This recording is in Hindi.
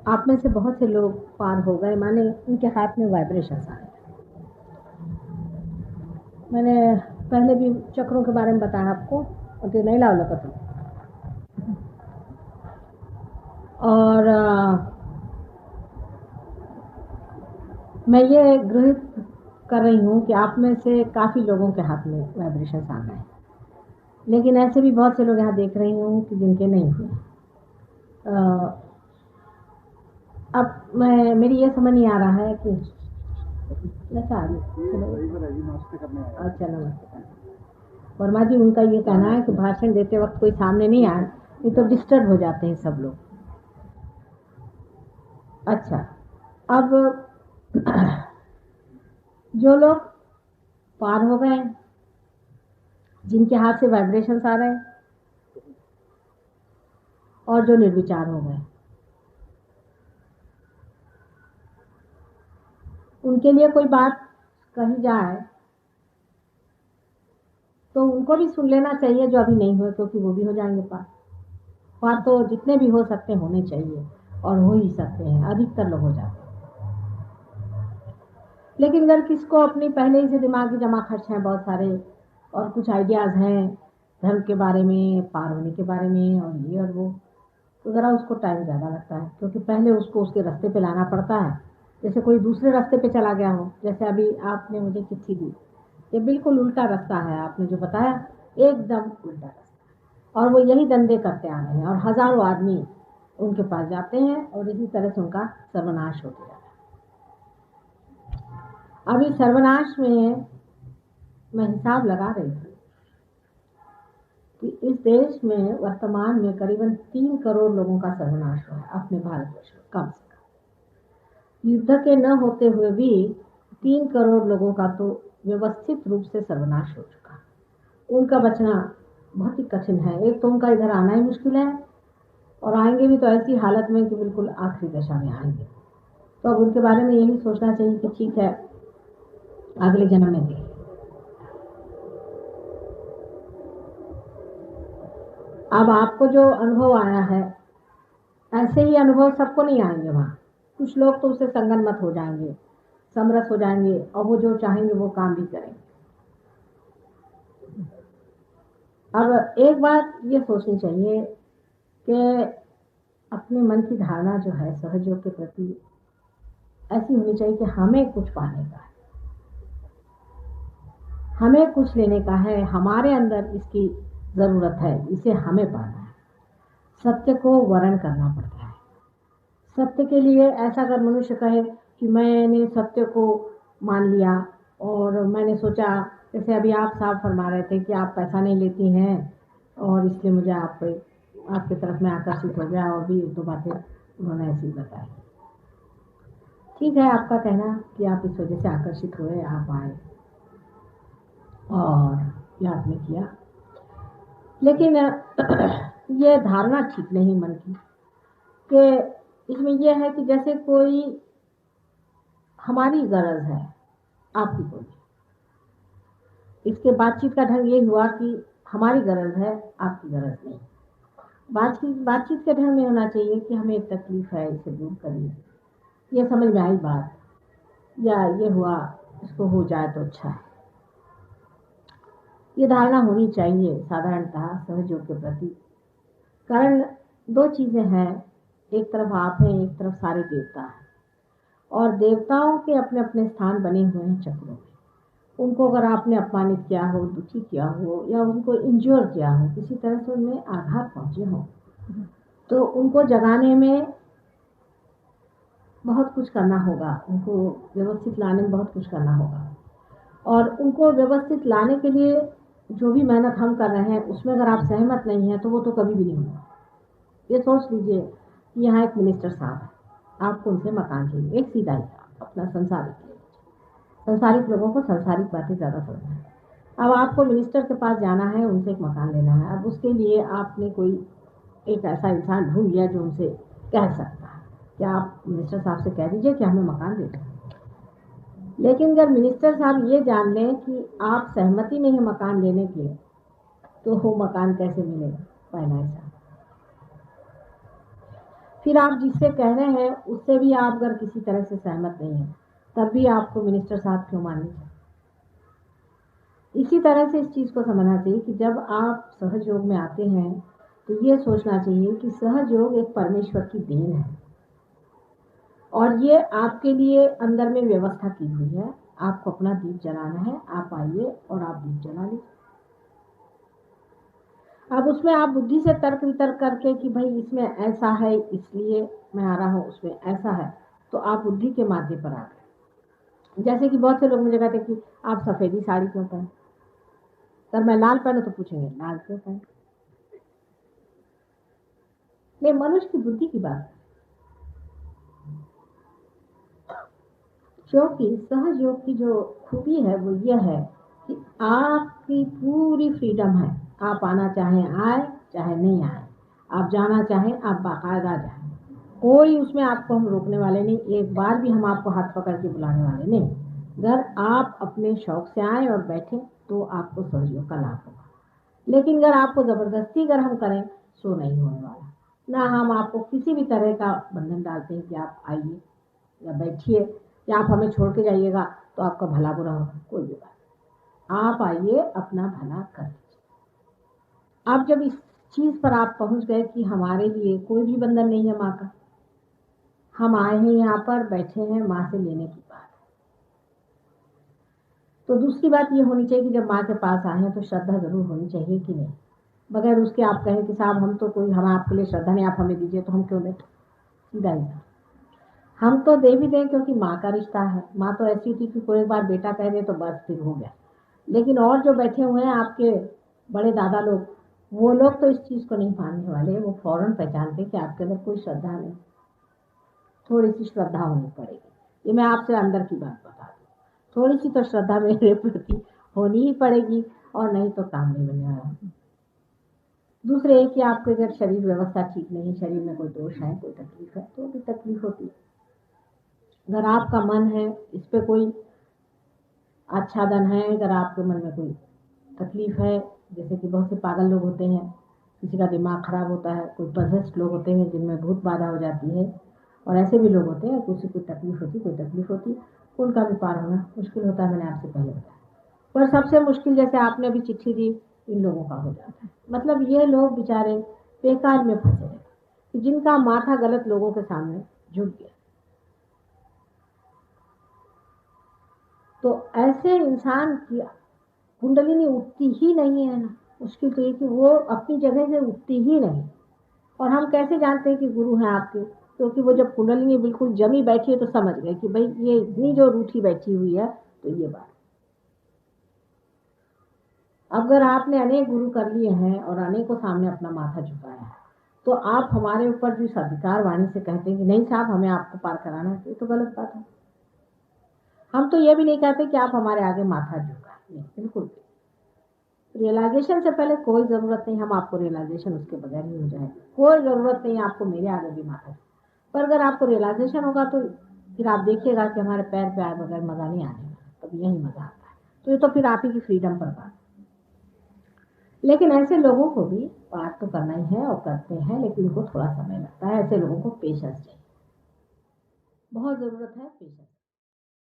आप में से बहुत से लोग पार हो गए, माने उनके हाथ में वाइब्रेशन आ गए। मैंने पहले भी चक्रों के बारे में बताया आपको, और तो नहीं लाओ लगता। और मैं ये गृहित कर रही हूँ कि आप में से काफ़ी लोगों के हाथ में वाइब्रेशन आ गए, लेकिन ऐसे भी बहुत से लोग यहाँ देख रही हूँ कि जिनके नहीं हुए। अब मैं मेरी ये समझ नहीं आ रहा है कि अच्छा नमस्ते करने आया। अच्छा नमस्ते। वर्मा जी, उनका ये कहना है कि भाषण देते वक्त कोई सामने नहीं आए, नहीं तो डिस्टर्ब हो जाते हैं सब लोग। अच्छा, अब जो लोग पार हो गए, जिनके हाथ से वाइब्रेशंस आ रहे हैं, और जो निर्विचार हो गए, उनके लिए कोई बात कही जाए तो उनको भी सुन लेना चाहिए जो अभी नहीं हुए, क्योंकि वो भी हो जाएंगे पार। पार तो जितने भी हो सकते होने चाहिए, और हो ही सकते हैं, अधिकतर लोग हो जाते हैं। लेकिन अगर किसको अपनी पहले ही से दिमागी जमा खर्च हैं बहुत सारे, और कुछ आइडियाज़ हैं धर्म के बारे में, पार होने के बारे में, और ये और वो, तो ज़रा उसको टाइम ज़्यादा लगता है, क्योंकि पहले उसको उसके रास्ते पे लाना पड़ता है। जैसे कोई दूसरे रास्ते पे चला गया हो, जैसे अभी आपने मुझे चिट्ठी दी, ये बिल्कुल उल्टा रास्ता है, आपने जो बताया एकदम उल्टा रास्ता, और वो यही धंधे करते आ रहे हैं, और हज़ारों आदमी उनके पास जाते हैं, और इसी तरह से उनका सर्वनाश होते जाता है। अभी सर्वनाश में मैं हिसाब लगा रही थी कि इस देश में वर्तमान में करीबन 3 करोड़ लोगों का सर्वनाश हुआ है, अपने भारतवर्ष में कम से कम। युद्ध के न होते हुए भी 3 करोड़ लोगों का तो व्यवस्थित रूप से सर्वनाश हो चुका। उनका बचना बहुत ही कठिन है। एक तो उनका इधर आना ही मुश्किल है, और आएंगे भी तो ऐसी हालत में कि बिल्कुल आखिरी दशा में आएंगे। तो अब उनके बारे में यही सोचना चाहिए कि ठीक है, अगले जन्म में देखें। अब आपको जो अनुभव आया है, ऐसे ही अनुभव सबको नहीं आएंगे वहाँ। कुछ लोग तो उससे संगनमत हो जाएंगे, समरस हो जाएंगे, और वो जो चाहेंगे वो काम भी करेंगे। अब एक बात ये सोचनी चाहिए कि अपने मन की धारणा जो है सहयोग के प्रति ऐसी होनी चाहिए कि हमें कुछ पाने का है, हमें कुछ लेने का है, हमारे अंदर इसकी ज़रूरत है, इसे हमें पाना है। सत्य को वर्ण करना पड़ता है। सत्य के लिए ऐसा अगर मनुष्य कहे कि मैंने सत्य को मान लिया, और मैंने सोचा, जैसे अभी आप साफ फरमा रहे थे कि आप पैसा नहीं लेती हैं, और इसलिए मुझे आपकी तरफ में आकर्षित हो गया, और भी एक दो बातें उन्होंने ऐसी बताई। ठीक है, आपका कहना कि आप इस वजह से आकर्षित हुए, आप आए और ये आपने किया, लेकिन ये धारणा ठीक नहीं मन की, कि इसमें यह है कि जैसे कोई हमारी गरज है, आपकी कोई। इसके बातचीत का ढंग ये हुआ कि हमारी गरज है, आपकी गरज नहीं। बातचीत का ढंग में होना चाहिए कि हमें एक तकलीफ है, इसे दूर करिए, ये समझ में आई बात, या ये हुआ, इसको हो जाए तो अच्छा है। ये धारणा होनी चाहिए साधारणतः सहयोग के प्रति। कारण दो चीजें हैं, एक तरफ आप हैं, एक तरफ सारे देवता हैं, और देवताओं के अपने अपने स्थान बने हुए हैं चक्रों में। उनको अगर आपने अपमानित किया हो, दुखी किया हो, या उनको इंज्योर किया हो, किसी तरह से उनमें आघात पहुंचे हो, तो उनको जगाने में बहुत कुछ करना होगा, उनको व्यवस्थित लाने में बहुत कुछ करना होगा। और उनको व्यवस्थित लाने के लिए जो भी मेहनत हम कर रहे हैं, उसमें अगर आप सहमत नहीं हैं तो वो तो कभी भी नहीं होगा। ये सोच लीजिए कि यहाँ एक मिनिस्टर साहब है, आपको उनसे मकान चाहिए, एक सीधा ही अपना संसारिक लोगों को संसारिक बातें ज़्यादा समझना है। अब आपको मिनिस्टर के पास जाना है, उनसे एक मकान लेना है। अब उसके लिए आपने कोई एक ऐसा इंसान ढूंढ लिया जो उनसे कह सकता है, क्या आप मिनिस्टर साहब से कह दीजिए कि हमें मकान दे दें। लेकिन अगर मिनिस्टर साहब ये जान लें कि आप सहमति नहीं है मकान लेने की, तो वो मकान कैसे मिलेगा, पहला ऐसा। फिर आप जिससे कह रहे हैं उससे भी आप अगर किसी तरह से सहमत नहीं हैं तब भी आपको मिनिस्टर साहब क्यों माननी चाहिए। इसी तरह से इस चीज़ को समझना चाहिए कि जब आप सहज योग में आते हैं तो ये सोचना चाहिए कि सहज योग एक परमेश्वर की देन है और ये आपके लिए अंदर में व्यवस्था की हुई है। आपको अपना दीप जलाना है, आप आइए और आप दीप जला लीजिए। अब उसमें आप बुद्धि से तर्क वितर्क करके कि भाई इसमें ऐसा है इसलिए मैं आ रहा हूँ, उसमें ऐसा है, तो आप बुद्धि के मार्ग पर आ गए। जैसे कि बहुत से लोग मुझे कहते हैं कि आप सफेदी साड़ी क्यों पहने, अगर मैं लाल पहनूं तो पूछेंगे लाल क्यों पहने। नहीं, मनुष्य की बुद्धि की बात है। क्योंकि सहज योग की जो खूबी है वो यह है कि आपकी पूरी फ्रीडम है। आप आना चाहें आए, चाहे नहीं आए, आप जाना चाहें आप बाकायदा जाएं, कोई उसमें आपको हम रोकने वाले नहीं, एक बार भी हम आपको हाथ पकड़ के बुलाने वाले नहीं। अगर आप अपने शौक से आए और बैठे तो आपको सहज योग का लाभ होगा। लेकिन अगर आपको जबरदस्ती अगर हम करें सो नहीं होने वाला। ना हम आपको किसी भी तरह का बंधन डालते हैं कि आप आइए या बैठिए या आप हमें छोड़ के जाइएगा तो आपका भला बुरा होगा, कोई भी बात। आप आइए, अपना भला कर लीजिए। आप जब इस चीज पर आप पहुंच गए कि हमारे लिए कोई भी बंधन नहीं है माँ का, हम आए हैं यहाँ पर, बैठे हैं, माँ से लेने की बात है। तो दूसरी बात ये होनी चाहिए कि जब माँ के पास आए हैं तो श्रद्धा जरूर होनी चाहिए कि नहीं। बगैर उसके आप कहें कि साहब हम तो कोई, हम आपके लिए श्रद्धा नहीं, आप हमें दीजिए, तो हम क्यों दें। सीधा ही हम तो दे भी दें क्योंकि माँ का रिश्ता है। माँ तो ऐसी थी कि कोई एक बार बेटा कह दे तो बस फिर हो गया। लेकिन और जो बैठे हुए हैं आपके बड़े दादा लोग, वो लोग तो इस चीज को नहीं मानने वाले। वो फौरन पहचानते कि आपके अंदर कोई श्रद्धा नहीं, थोड़ी सी श्रद्धा होनी पड़ेगी। ये मैं आपसे अंदर की बात बता दूं, थोड़ी सी तो श्रद्धा मेरे प्रति होनी ही पड़ेगी, और नहीं तो काम नहीं बनने वाला। दूसरे एक कि आपके अगर शरीर व्यवस्था ठीक नहीं, शरीर में कोई दोष है, कोई तकलीफ है, तो भी तकलीफ होती है। अगर आपका मन है इस पे कोई आच्छादन है, अगर आपके मन में कोई तकलीफ है, जैसे कि बहुत से पागल लोग होते हैं, किसी का दिमाग खराब होता है, कोई पजेस्ट लोग होते हैं जिनमें भूत बाधा हो जाती है, और ऐसे भी लोग होते हैं किसी कोई तकलीफ होती, उनका भी पार होना मुश्किल होता है। मैंने आपसे पहले बताया। पर सबसे मुश्किल, जैसे आपने अभी चिट्ठी दी, इन लोगों का हो जाता है। मतलब ये लोग बेचारे बेकार में फंसे हैं, जिनका माथा गलत लोगों के सामने झुक गया। तो ऐसे इंसान की कुंडलिनी उठती ही नहीं है ना। मुश्किल तो ये कि वो अपनी जगह से उठती ही नहीं। और हम कैसे जानते हैं कि गुरु हैं आपके, क्योंकि वो जब कुंडलिनी बिल्कुल जमी बैठी है तो समझ गए कि भाई ये इतनी जो रूठी बैठी हुई है, तो ये बात। अगर आपने अनेक गुरु कर लिए हैं और अनेकों सामने अपना माथा झुकाया है, तो आप हमारे ऊपर जो इस अधिकार वाणी से कहते हैं कि नहीं साहब हमें आपको पार कराना है, तो गलत बात है। हम तो ये भी नहीं कहते कि आप हमारे आगे माथा झुकाएं, नहीं, बिल्कुल भी। रियलाइजेशन से पहले कोई ज़रूरत नहीं, हम आपको रियलाइजेशन उसके बगैर ही हो जाएगी। कोई ज़रूरत नहीं आपको मेरे आगे भी माथा। पर अगर आपको रियलाइजेशन होगा तो फिर आप देखिएगा कि हमारे पैर पे आए बगैर मज़ा नहीं आने वाला, तब यही मज़ा आता है। तो ये तो फिर आप ही की फ्रीडम पर बात। लेकिन ऐसे लोगों को भी पार तो करना ही है और करते हैं, लेकिन उनको थोड़ा समय लगता है। ऐसे लोगों को पेशेंस चाहिए, बहुत ज़रूरत है पेशेंस।